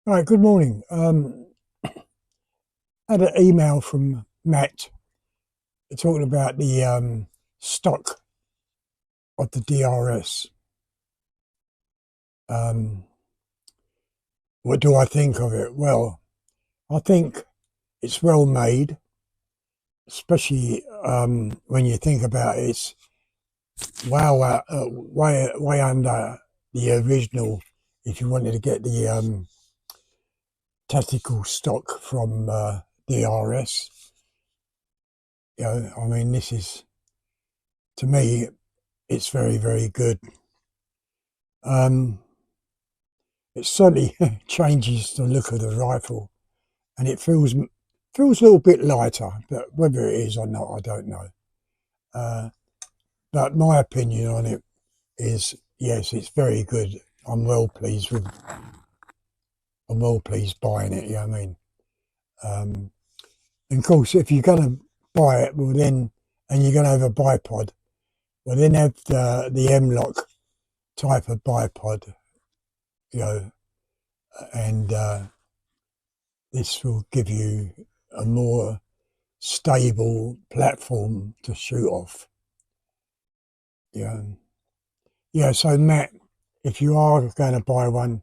All right, good morning. I had an email from Matt talking about the stock of the DRS. Um, what do I think of it? Well, I think it's well made, especially when you think about it. It's way under the original. If you wanted to get the tactical stock from DRS, I mean, this is to me, it's very, very good. Um, it certainly changes the look of the rifle, and it feels a little bit lighter. But whether it is or not, I don't know. Uh, but my opinion on it is, yes, it's very good. I'm well pleased with. I'm well pleased buying it. You know what I mean? Um, and of course, if you're going to buy it, well then, and you're going to have a bipod, well then have the M-lock type of bipod. You know, and this will give you a more stable platform to shoot off. Yeah. Yeah. So Matt, if you are going to buy one,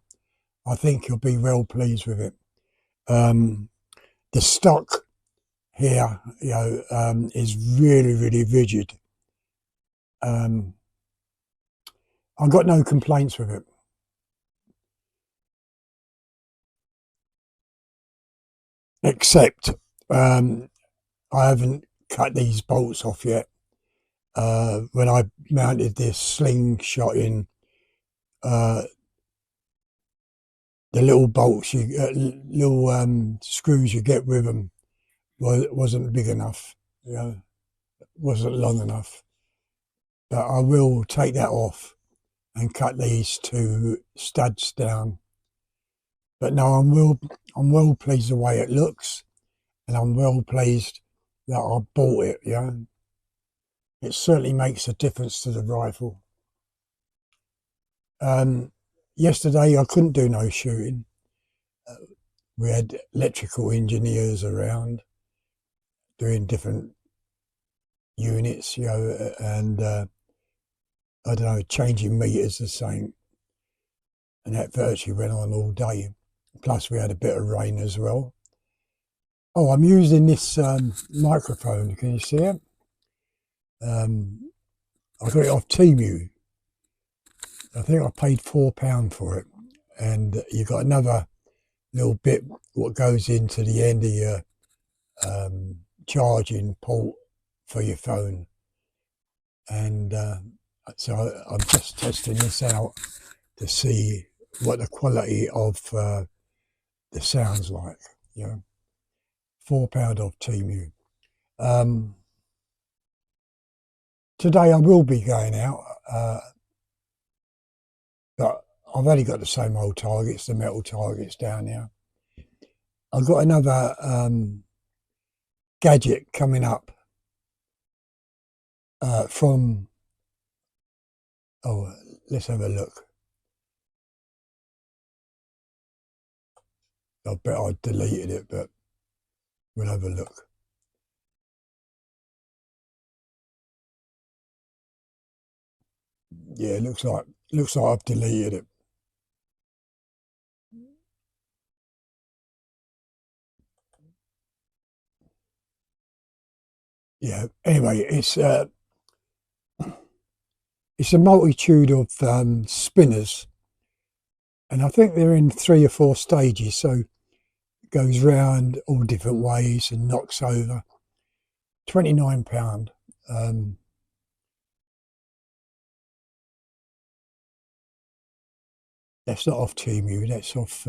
I think you'll be well pleased with it. Um, the stock here, is really, really rigid. Um, I've got no complaints with it, except um, I haven't cut these bolts off yet. When I mounted this slingshot in, uh, the little bolts, little screws you get with them, wasn't big enough, wasn't long enough. But I will take that off and cut these two studs down. But no, I'm well pleased the way it looks, and I'm well pleased that I bought it. It certainly makes a difference to the rifle. Um, Yesterday I couldn't do no shooting. We had electrical engineers around doing different units, and I don't know, changing meters the same, and that virtually went on all day. Plus, we had a bit of rain as well. Oh, I'm using this microphone. Can you see it? Um, I got it off Temu. I think I paid £4 for it, and you got another little bit what goes into the end of your charging port for your phone, and so I'm just testing this out to see what the quality of the sounds like. You know, £4 off Temu. Um, Today I will be going out, but I've only got the same old targets, the metal targets down here. I've got another gadget coming up from. Oh, let's have a look. I bet I deleted it, but we'll have a look. Yeah, looks like I've deleted it. Yeah. Anyway, it's a multitude of spinners, and I think they're in 3 or 4 stages. So it goes round all different ways and knocks over. £29. Um, that's not off Temu. That's off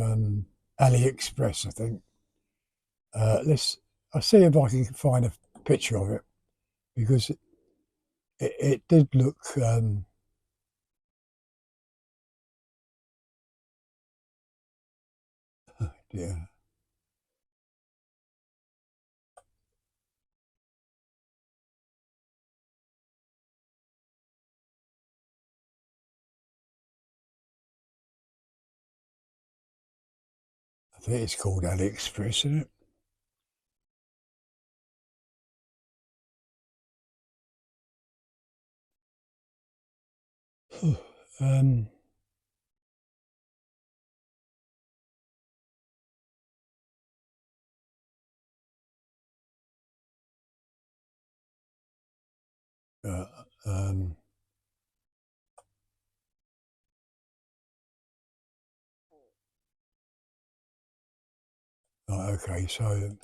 AliExpress, I think. Let's. I'll see if I can find a picture of it because it did look. Yeah. think it's called AliExpress, isn't it? Uh, um, okay, so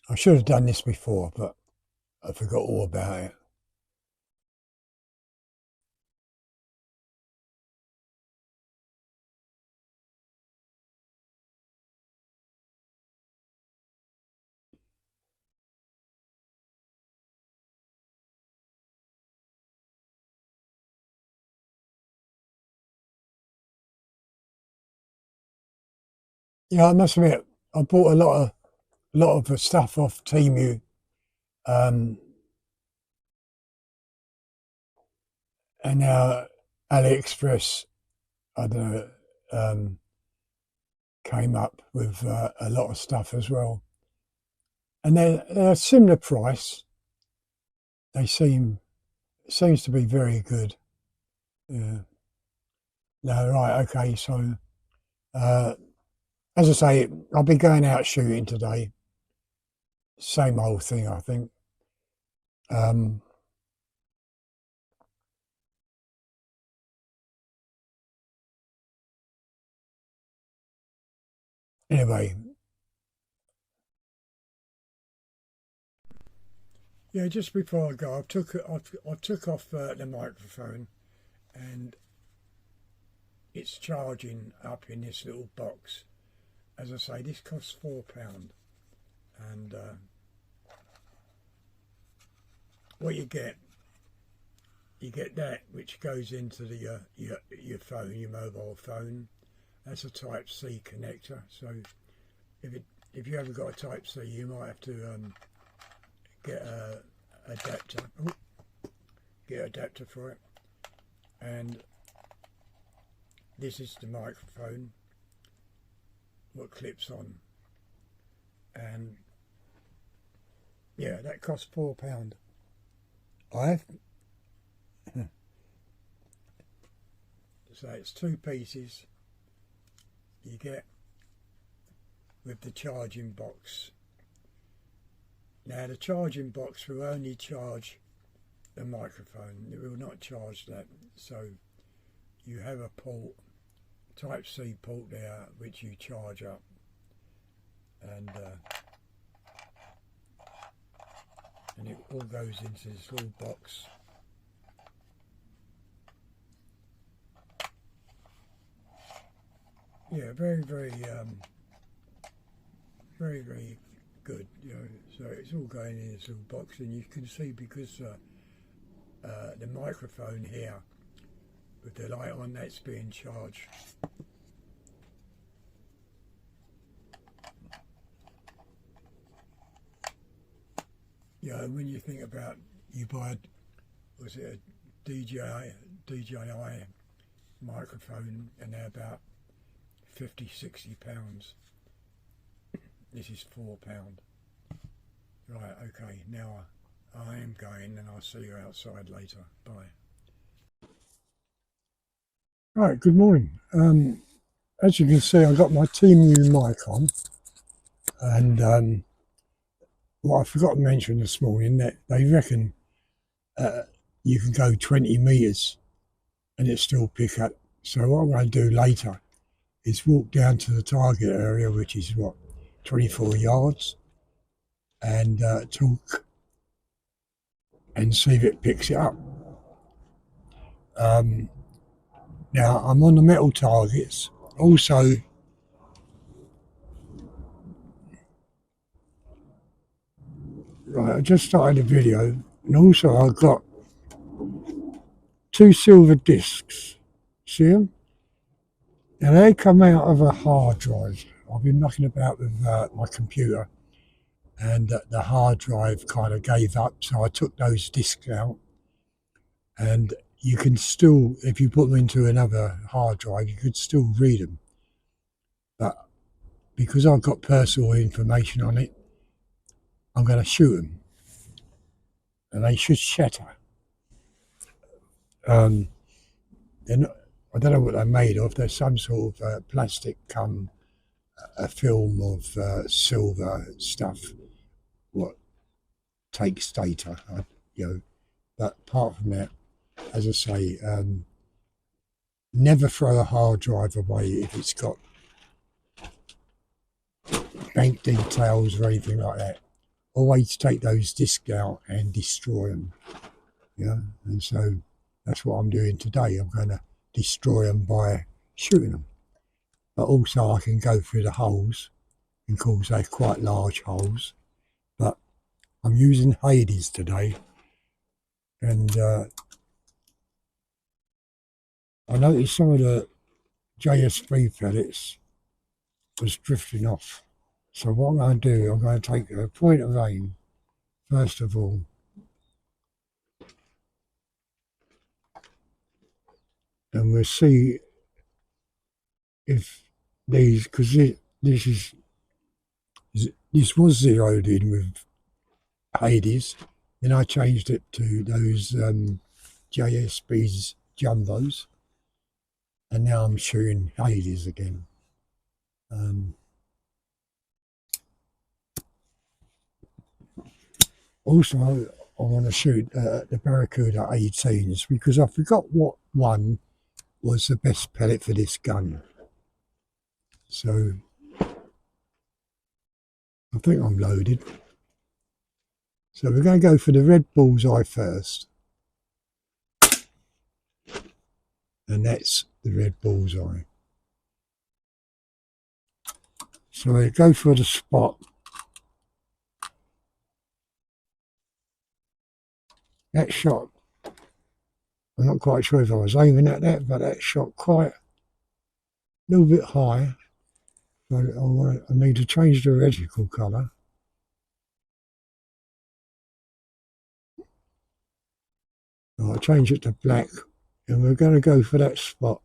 I should have done this before, but I forgot all about it. Yeah, I must admit, I bought a lot of the stuff off Temu, um, and now AliExpress. I don't know, came up with a lot of stuff as well, and they're a similar price. They seems to be very good. Yeah. No, right, okay. So, uh, as I say, I'll be going out shooting today. Same old thing, I think. Um, anyway, yeah. Just before I go, I took off the microphone, and it's charging up in this little box. As I say, this costs £4, and what you get that which goes into the your phone, your mobile phone. That's a Type C connector. So if you haven't got a Type C, you might have to get a adapter. Get an adapter for it. And this is the microphone, what clips on, and yeah, that costs £4. I've so it's two pieces. You get with the charging box. Now the charging box will only charge the microphone. It will not charge that. So you have a port, Type C port there, which you charge up, and it all goes into this little box. Yeah, very, very, very, very good. You know, so it's all going in this little box, and you can see because the microphone here with the light on, that's being charged. Yeah, and when you think about you buy, was it a DJI microphone, and they're about £50–60. This is £4. Right, okay, now I am going, and I'll see you outside later. Bye. Right, good morning. As you can see, I've got my Temu mic on, and what I forgot to mention this morning, that they reckon you can go 20 metres and it still pick up. So what I'm going to do later is walk down to the target area, which is what, 24 yards, and talk and see if it picks it up. Now I'm on the metal targets. Also, right, I just started a video, and also I've got two silver discs. See them? Now they come out of a hard drive. I've been knocking about with my computer, and the hard drive kind of gave up. So I took those discs out, and you can still, if you put them into another hard drive, you could still read them. But because I've got personal information on it, I'm going to shoot them, and they should shatter. Um, they're not, I don't know what they're made of. They're some sort of plastic, a film of silver stuff. What takes data, you know. But apart from that, as I say, never throw a hard drive away if it's got bank details or anything like that. Always take those discs out and destroy them. You know, and so that's what I'm doing today. I'm going to destroy them by shooting them. But also I can go through the holes, and of course they're quite large holes. But I'm using Hades today, and I noticed some of the JSP pellets was drifting off. So what I'm going to do, I'm going to take a point of aim, first of all, and we'll see if these, because this was zeroed in with Hades, then I changed it to those JSP's jumbos, and now I'm shooting Hades again. Also, I want to shoot the Barracuda 18s because I forgot what one was the best pellet for this gun. So I think I'm loaded. So we're going to go for the red bullseye first. And that's the red bullseye. So we go for the spot. That shot, I'm not quite sure if I was aiming at that, but that shot quite a little bit high. So I need to change the reticle colour. I'll change it to black, and we're going to go for that spot.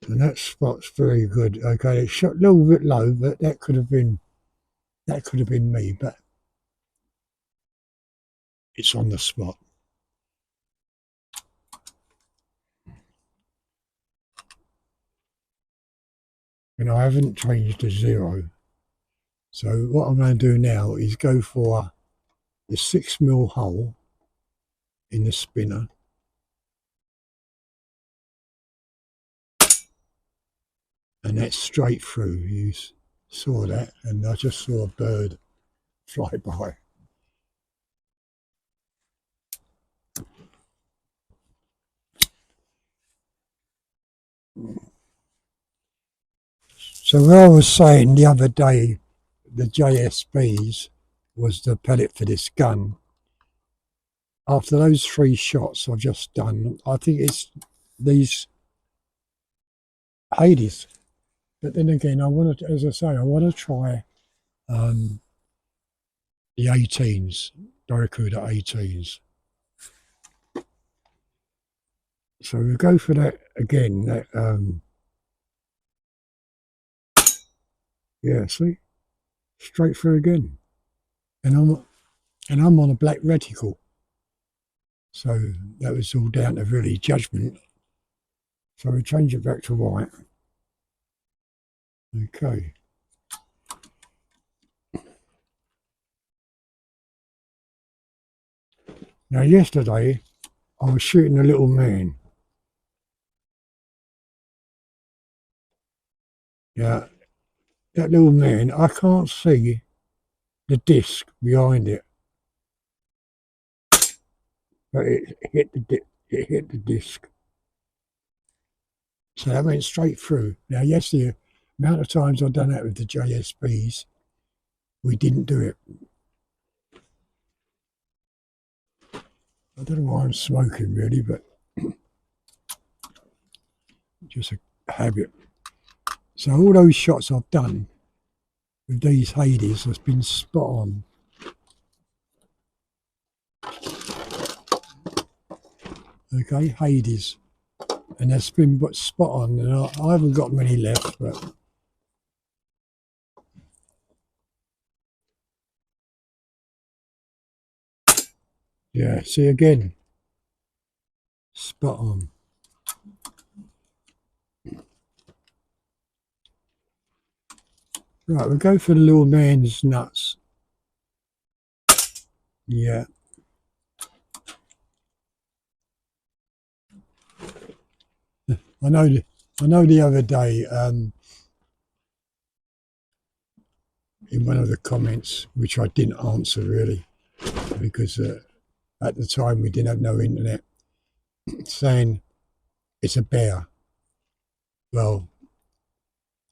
And that spot's very good. Okay, it shot a little bit low, but that could have been me, but it's on the spot. And I haven't changed to 0. So what I'm going to do now is go for the 6mm hole in the spinner. And that's straight through. You saw that, and I just saw a bird fly by. So where I was saying the other day, the JSBs was the pellet for this gun. After those 3 shots I've just done, I think it's these Hades. But then again, I want to, as I say, I want to try the 18s, Barracuda 18s. So we go for that again. That yeah, see, straight through again, and I'm on a black reticle. So that was all down to really judgment. So we change it back to white. Okay. Now yesterday I was shooting a little man. Yeah, that little man, I can't see the disc behind it, but it hit the disc. So that went straight through. Now, yes, the amount of times I've done that with the JSBs, we didn't do it. I don't know why I'm smoking really, but just a habit. So all those shots I've done with these Hades has been spot on. Okay, Hades. And that's been spot on. And I haven't got many left, but yeah, see again, spot on. Right, we'll go for the little man's nuts. Yeah. I know the other day, in one of the comments, which I didn't answer really, because at the time we didn't have no internet, saying it's a bear. Well,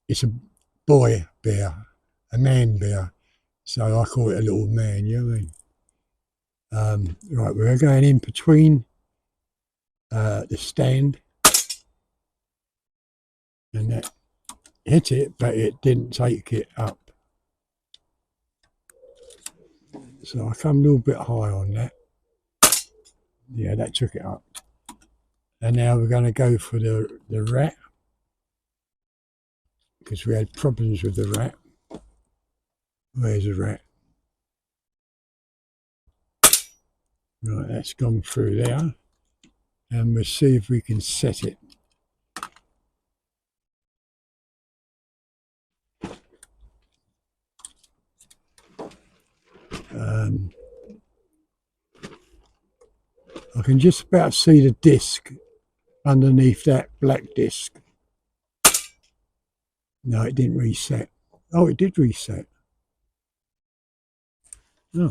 it's a boy bear, a man bear. So I call it a little man, you know what I mean? Right, we're going in between the stand, and that hit it, but it didn't take it up. So I come a little bit high on that. Yeah, that took it up. And now we're going to go for the rat, because we had problems with the rat. Where's the rat? Right, that's gone through there. And we'll see if we can set it. I can just about see the disc underneath that black disc. No, it didn't reset. Oh, it did reset. Oh.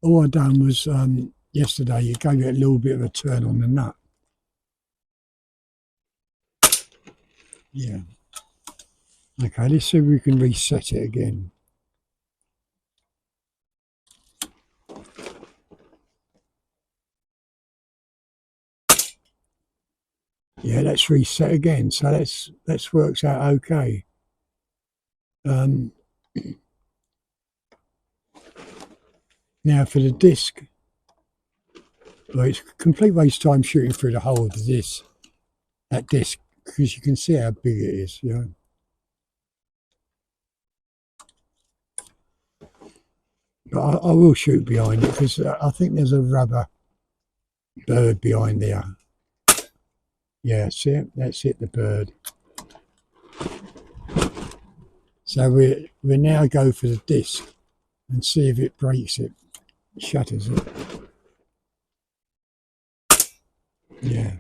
All I done was yesterday, you gave it a little bit of a turn on the nut. Yeah. Okay, let's see if we can reset it again. Yeah, let's reset again. So that works out okay. Now for the disc, well, it's a complete waste of time shooting through the hole of that disc, because you can see how big it is, you know. But I will shoot behind it, because I think there's a rubber bird behind there. Yeah, see it? That's it, the bird. So we now go for the disc and see if it breaks it, shatters it. Yeah.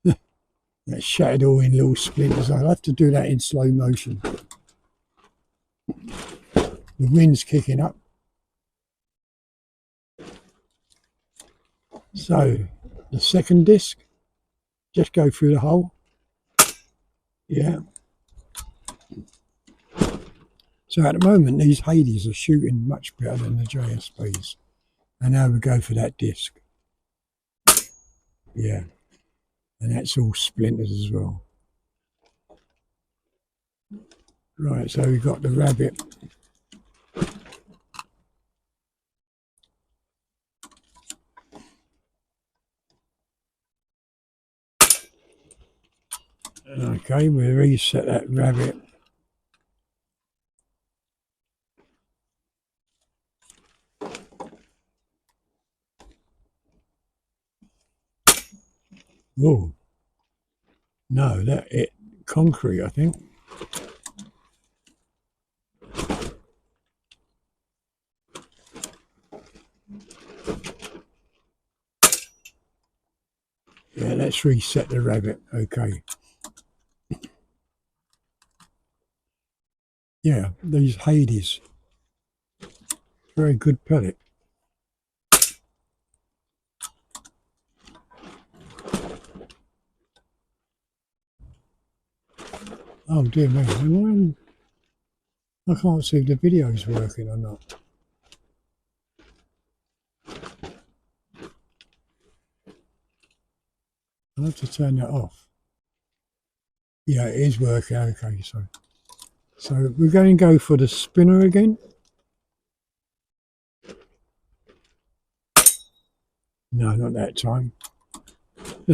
That shattered all in little splinters. I'll have to do that in slow motion. The wind's kicking up. So the second disc, just go through the hole. Yeah. So at the moment, these Hades are shooting much better than the JSPs. And now we go for that disc. Yeah. And that's all splinters as well. Right, so we've got the rabbit. Okay, we reset that rabbit. Oh, no, that hit concrete, I think. Yeah, let's reset the rabbit. Okay. Yeah, these Hades. Very good pellet. Oh dear me, I can't see if the video's working or not. I'll have to turn that off. Yeah, it is working. Okay, so we're going to go for the spinner again. No, not that time.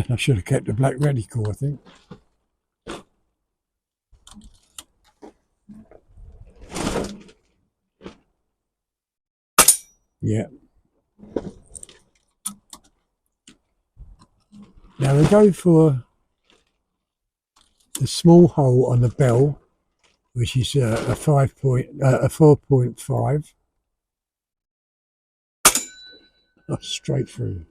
I should have kept the black reticle, I think. Yeah. Now we go for the small hole on the bell, which is a 4.5. Oh, straight through,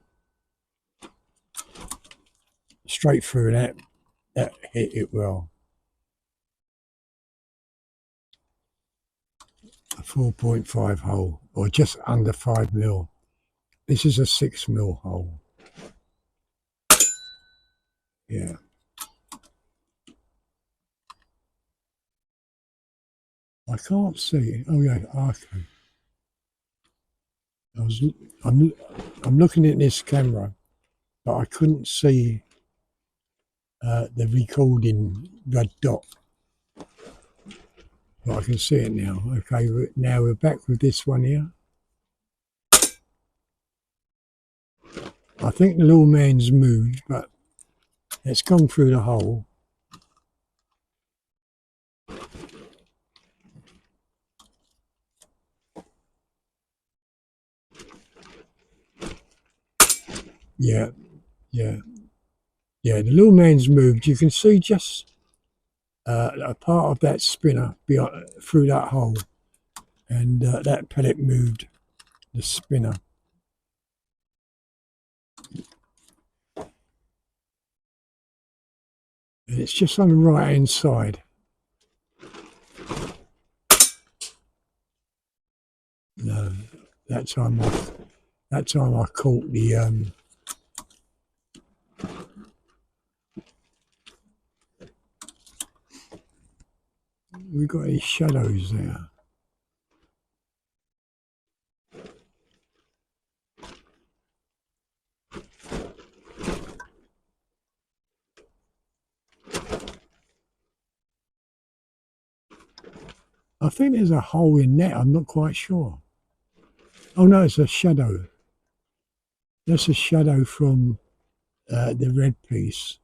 and that hit it well. A 4.5 hole, or just under 5 mil. This is a 6 mil hole. Yeah. I can't see it. Oh yeah, okay. I'm looking at this camera, but I couldn't see the recording red dot. But I can see it now. Okay, now we're back with this one here. I think the little man's moved, but it's gone through the hole. Yeah, yeah, yeah. The little man's moved. You can see just a part of that spinner through that hole, and that pellet moved the spinner. And it's just on the right hand side. No, that time I caught the we got any shadows there. I think there's a hole in that. I'm not quite sure. Oh no, it's a shadow. That's a shadow from the red piece.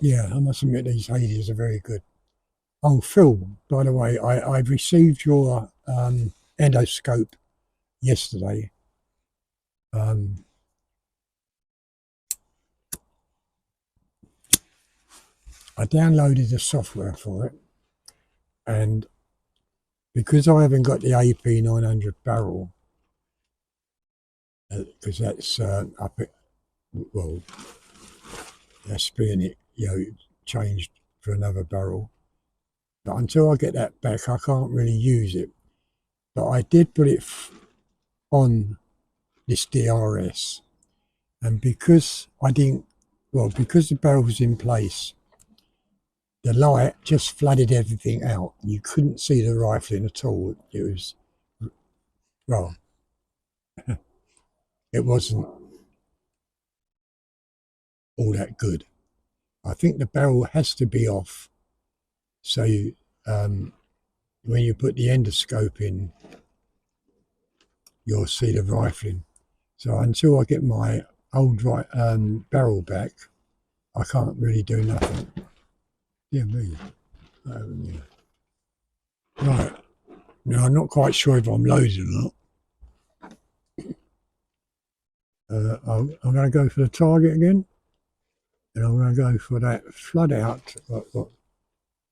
Yeah, I must admit these Hades are very good. Oh, Phil, by the way, I've received your endoscope yesterday. Um, I downloaded the software for it, and because I haven't got the AP 900 barrel, because that's up at, well, that's being it, changed for another barrel. But until I get that back, I can't really use it. But I did put it on this DRS, and because I didn't, well, because the barrel was in place, the light just flooded everything out. You couldn't see the rifling at all. It was, well, it wasn't all that good. I think the barrel has to be off. So when you put the endoscope in, you'll see the rifling. So until I get my old barrel back, I can't really do nothing. Yeah, me. Yeah. Right. Now, I'm not quite sure if I'm loaded or not. I'm going to go for the target again. And I'm going to go for that flood out,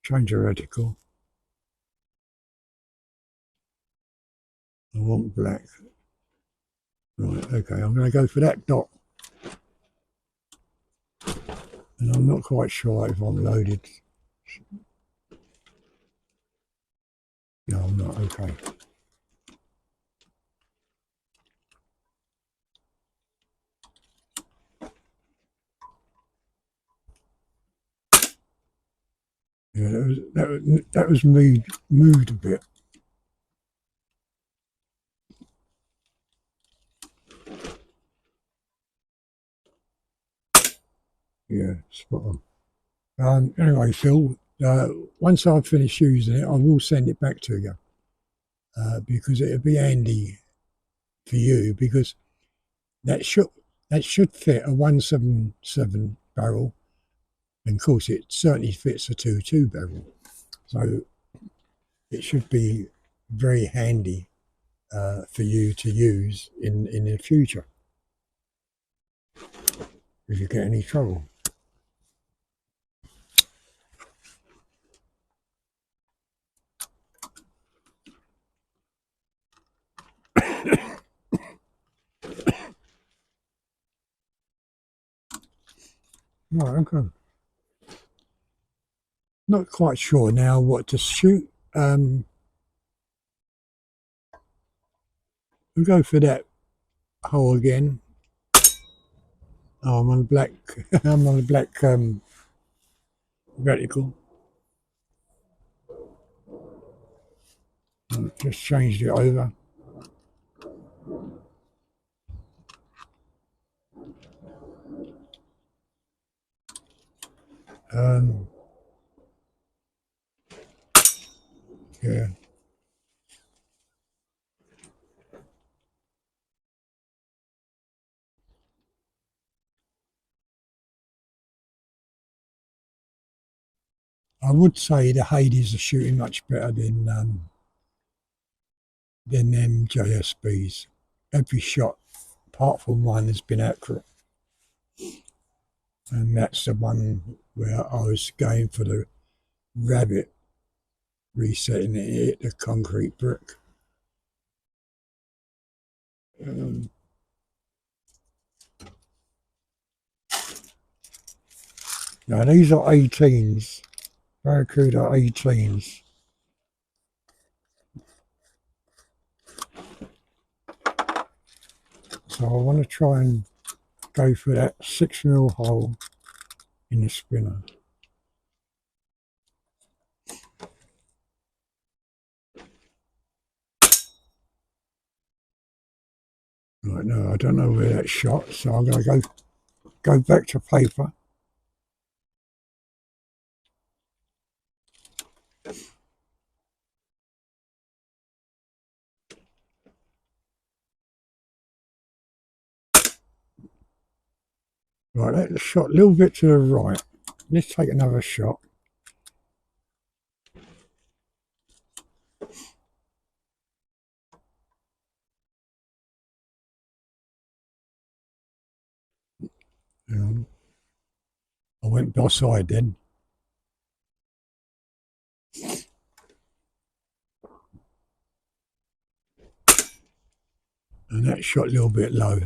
change the reticle. I want black. Right, okay, I'm going to go for that dot. And I'm not quite sure if I'm loaded. No, I'm not, okay. Yeah, that was moved a bit. Yeah, spot on. Anyway, Phil, once I've finished using it, I will send it back to you because it'll be handy for you because that should that should fit a 177 barrel, and of course it certainly fits a 22 barrel. So it should be very handy for you to use in the future if you get any trouble. Right, okay. Not quite sure now what to shoot. We'll go for that hole again. Oh, I'm on black. I'm on a black reticle. Just changed it over. Um, yeah. I would say the Hades are shooting much better than them JSBs. Every shot, apart from one, has been accurate, and that's the one where I was going for the rabbit, resetting it, hit the concrete brick. Um, now these are 18s, Barracuda 18s. So I want to try and go for that 6mm hole in the spinner. Right, no, I don't know where that shot, so I'm going to go back to paper. Right, that shot a little bit to the right. Let's take another shot. I went by side then. And that shot a little bit low.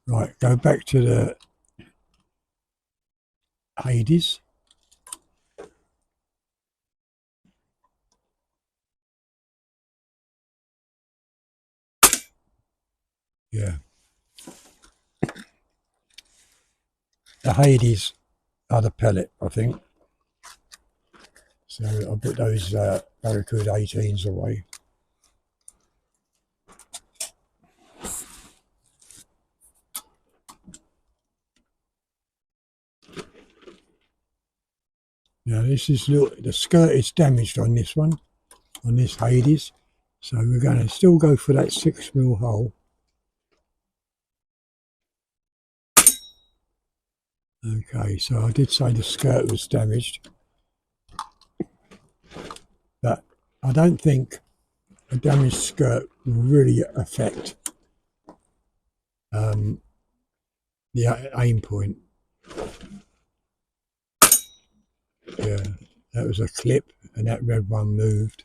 Right, go back to the Hades. Yeah. The Hades are the pellet, I think. So I'll put those Barracuda 18s away. Now this is the skirt is damaged on this one, on this Hades. So we're going to still go for that 6mm hole. Okay, so I did say the skirt was damaged, but I don't think a damaged skirt will really affect the aim point. Yeah, that was a clip, and that red one moved.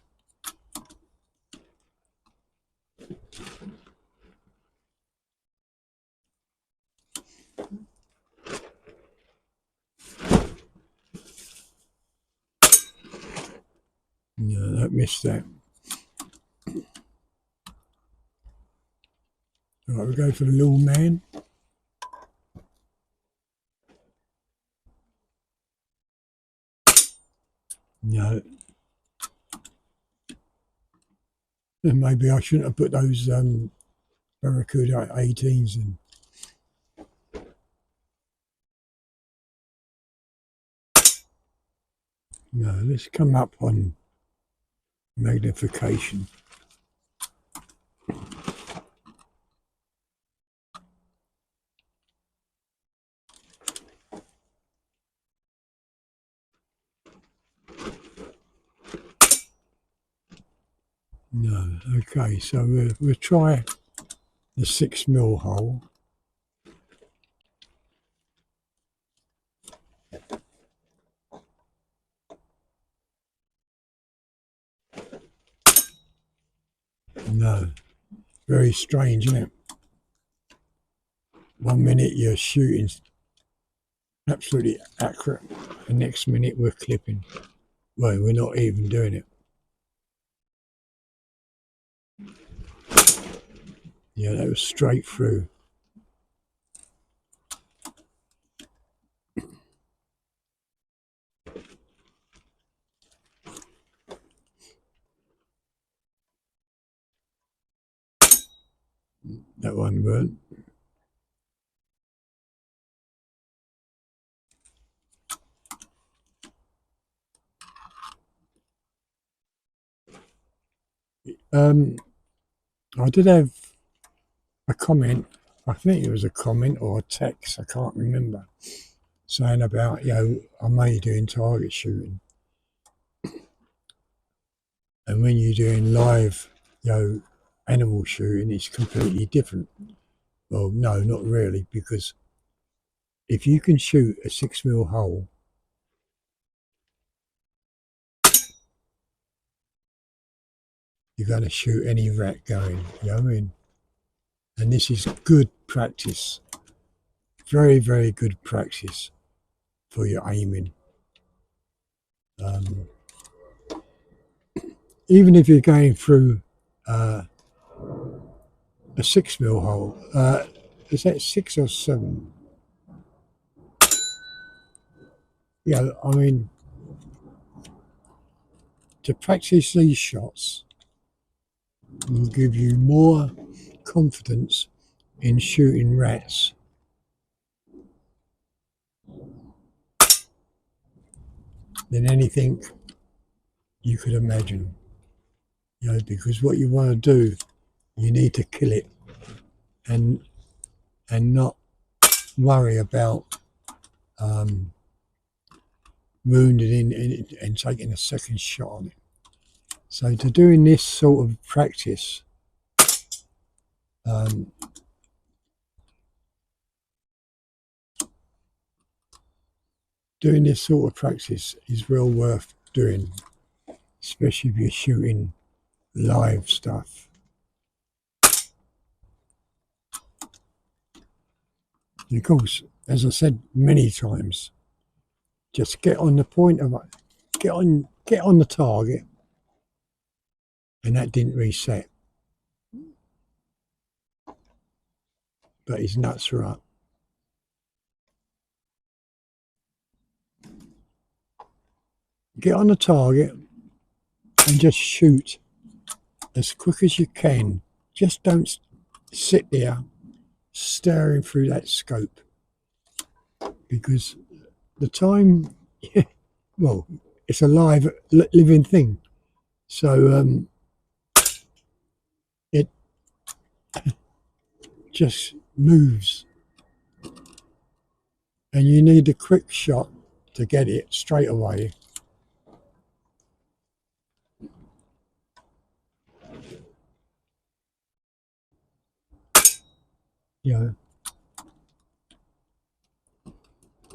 Yeah, that missed that. Right, we go for the little man. know, and maybe I shouldn't have put those Barracuda 18s in. No, let's come up on magnification. No, okay, so we'll try the 6mm hole. No, very strange, isn't it? 1 minute you're shooting absolutely accurate, the next minute we're clipping. Well, we're not even doing it. Yeah, that was straight through. That one weren't. I did have a comment, I think it was a comment or a text, I can't remember, saying about, you know, I may doing target shooting. And when you're doing live, you know, animal shooting, it's completely different. Well, no, not really, because if you can shoot a 6mm hole, you're going to shoot any rat going, you know what I mean? And this is good practice, very, very good practice for your aiming. Even if you're going through a 6mm hole, is that 6 or 7? Yeah, I mean, to practice these shots will give you more confidence in shooting rats than anything you could imagine. You know, because what you want to do, you need to kill it and not worry about wounding in and taking a second shot on it. So to doing this sort of practice, doing this sort of practice is well worth doing, especially if you're shooting live stuff. And of course, as I said many times, just get on the point of it, get on the target, and that didn't reset. But his nuts are up. Get on the target and just shoot as quick as you can. Just don't sit there staring through that scope, because the time, well, it's a live, living thing. So it just moves. And you need a quick shot to get it straight away. You know.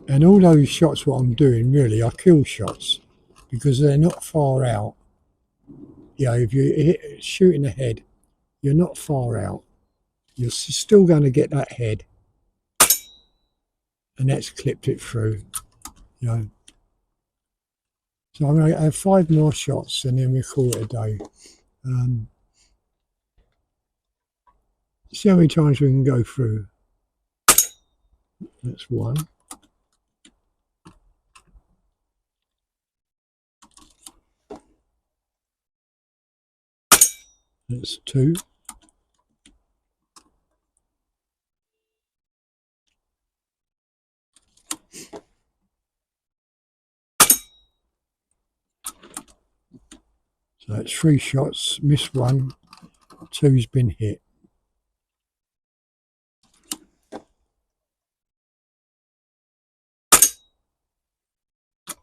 And all those shots, what I'm doing really are kill shots, because they're not far out. You know, if you're shooting ahead, you're not far out. You're still going to get that head, and that's clipped it through. You know. So I'm going to have 5 more shots, and then we call it a day. See how many times we can go through. That's 1. That's 2. So that's 3 shots, missed 1, 2's been hit.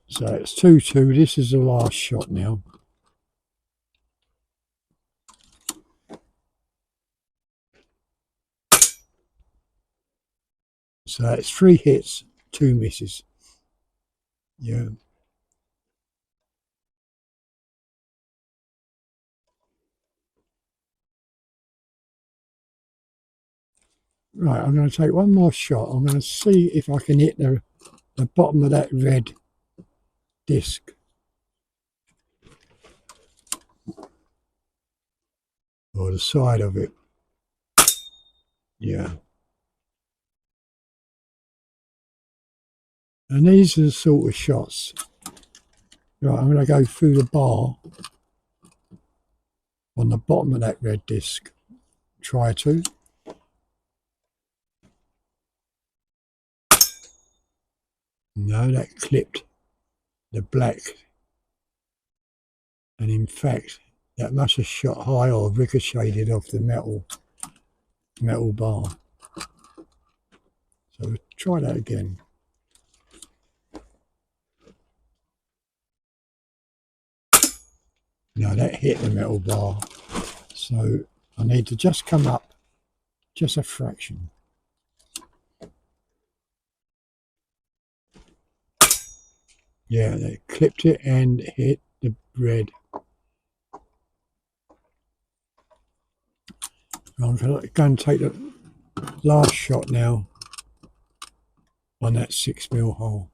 So it's 2-2, this is the last shot now. So that's 3 hits, 2 misses. Yeah. Right, I'm going to take one more shot. I'm going to see if I can hit the bottom of that red disc. Or the side of it. Yeah. And these are the sort of shots. Right, I'm going to go through the bar on the bottom of that red disc. Try to. No, that clipped the black. And in fact, that must have shot high or ricocheted off the metal bar. So we'll try that again. No, that hit the metal bar. So I need to just come up just a fraction. Yeah, they clipped it and hit the red. I'm going to go and take the last shot now on that 6mm hole.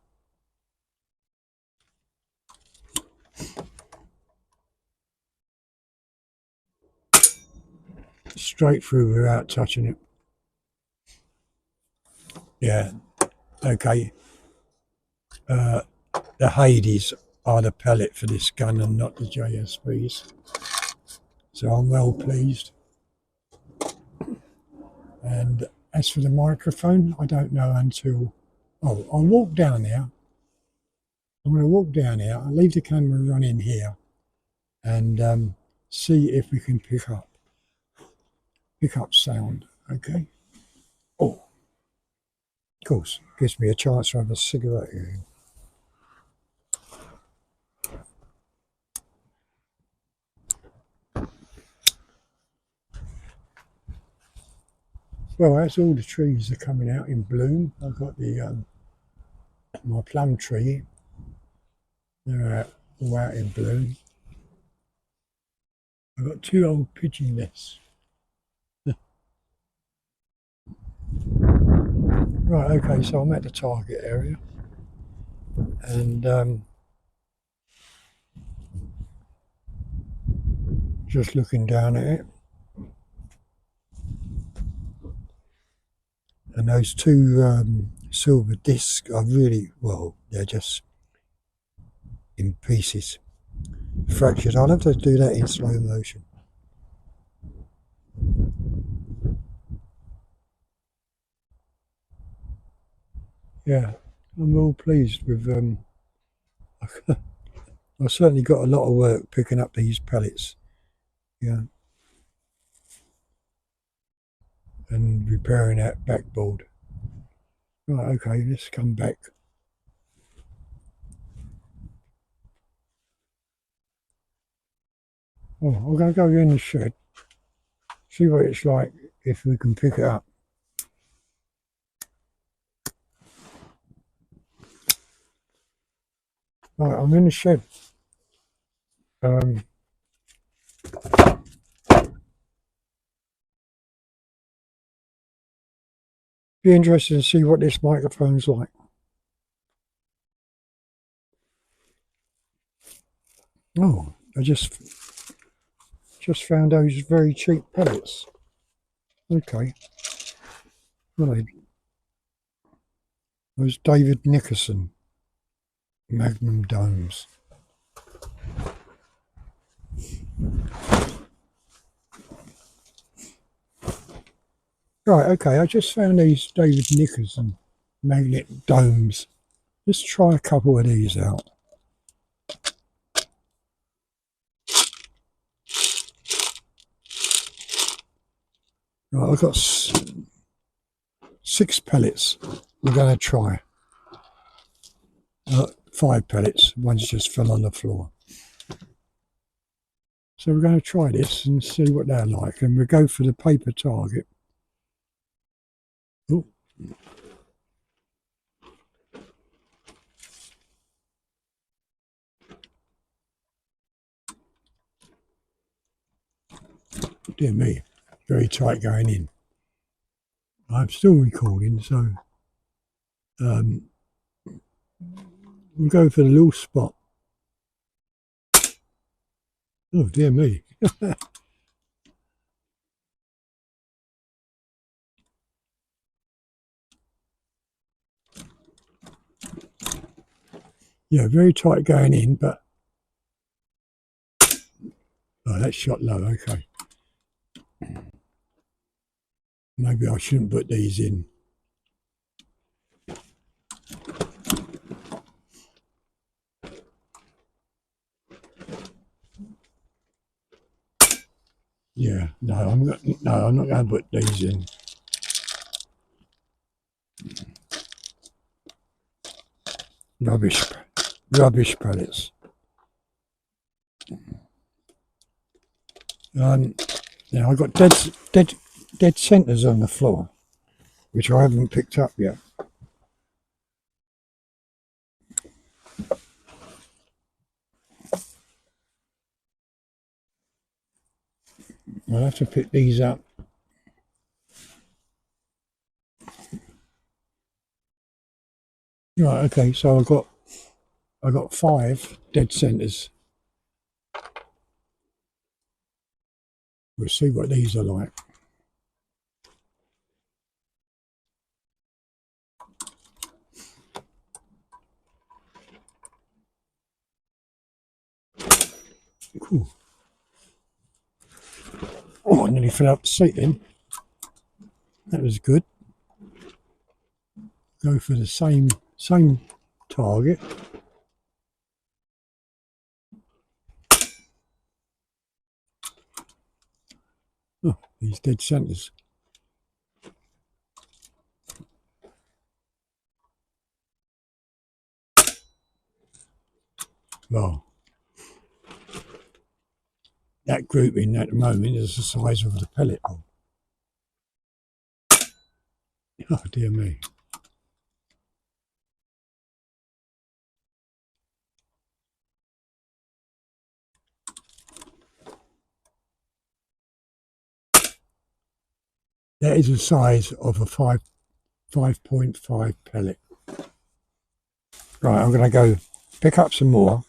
Straight through without touching it. Yeah, okay. The Hades are the pellet for this gun and not the JSPs. So I'm well pleased. And as for the microphone, I don't know until... Oh, I'll walk down there. I'm going to walk down here. I'll leave the camera running here and see if we can pick up sound. Okay. Oh, of course, gives me a chance to have a cigarette here. Well, as all the trees are coming out in bloom, I've got the my plum tree. They're all out in bloom. I've got 2 old pigeon nests. Right, okay, so I'm at the target area and just looking down at it. And those 2 silver discs are really, well, they're just in pieces, fractured. I'll have to do that in slow motion. Yeah, I'm all pleased with I've certainly got a lot of work picking up these pellets. Yeah. And repairing that backboard. Right, okay, let's come back. Oh, I'm going to go in the shed, see what it's like if we can pick it up. Right, I'm in the shed. Be interested to see what this microphone's like. Oh, I just found those very cheap pellets. Okay. Right. Those David Nickerson Magnum Domes. Right, okay, I just found these David Nickerson magnet domes. Let's try a couple of these out. Right, I've got 6 pellets. We're going to try. 5 pellets. One's just fell on the floor. So we're going to try this and see what they're like. And we'll go for the paper target. Oh. Dear me, very tight going in. I'm still recording, so we'll go for the little spot. Oh dear me. Yeah, very tight going in, but oh, that's shot low. Okay, maybe I shouldn't put these in. Yeah, no, I'm not going to put these in. Rubbish pellets. Now I've got dead centres on the floor, which I haven't picked up yet. I'll have to pick these up. Right, okay, so I got 5 dead centres. We'll see what these are like. Cool. Oh, I nearly fell out the seat then. That was good. Go for the same target. Oh, these dead centres. Well, that grouping at the moment is the size of the pellet hole. Oh dear me. That is the size of a 5.5 pellet. Right, I'm going to go pick up some more.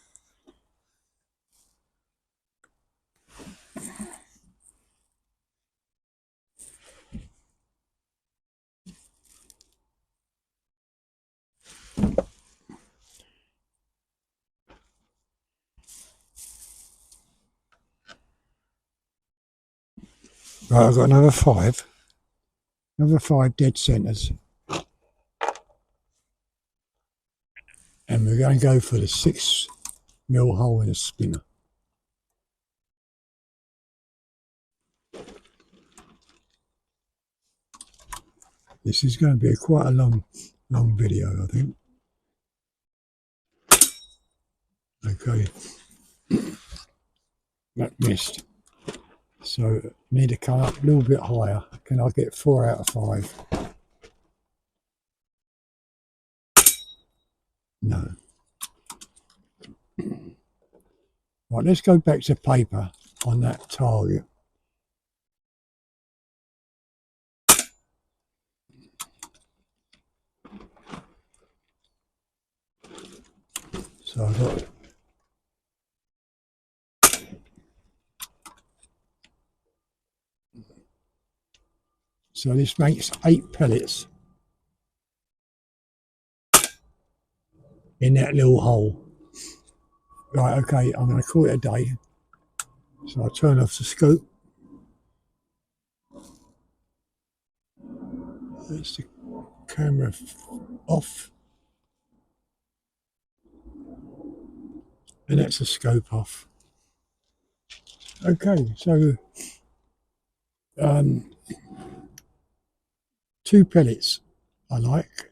Right, I've got another 5 dead centres. And we're going to go for the 6mm hole in a spinner. This is going to be quite a long video, I think. Okay, that missed. So need to come up a little bit higher. Can I get 4 out of 5? No. Right, let's go back to paper on that target. So I've got this makes 8 pellets in that little hole. Right, okay, I'm going to call it a day. So I'll turn off the scope. It's the camera off, and that's the scope off. Okay, so um, 2 pellets I like.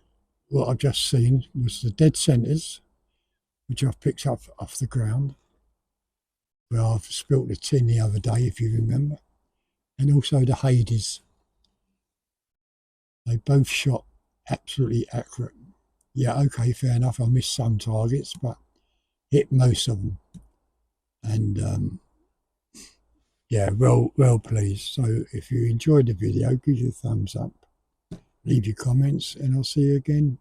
What I've just seen was the dead centres, which I've picked up off the ground, where I've spilt the tin the other day, if you remember, and also the Hades. They both shot absolutely accurate. Yeah, okay, fair enough. I missed some targets, but hit most of them. And yeah, well pleased. So if you enjoyed the video, give it a thumbs up, leave your comments, and I'll see you again,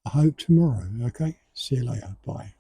I hope, tomorrow. Okay, see you later. Bye.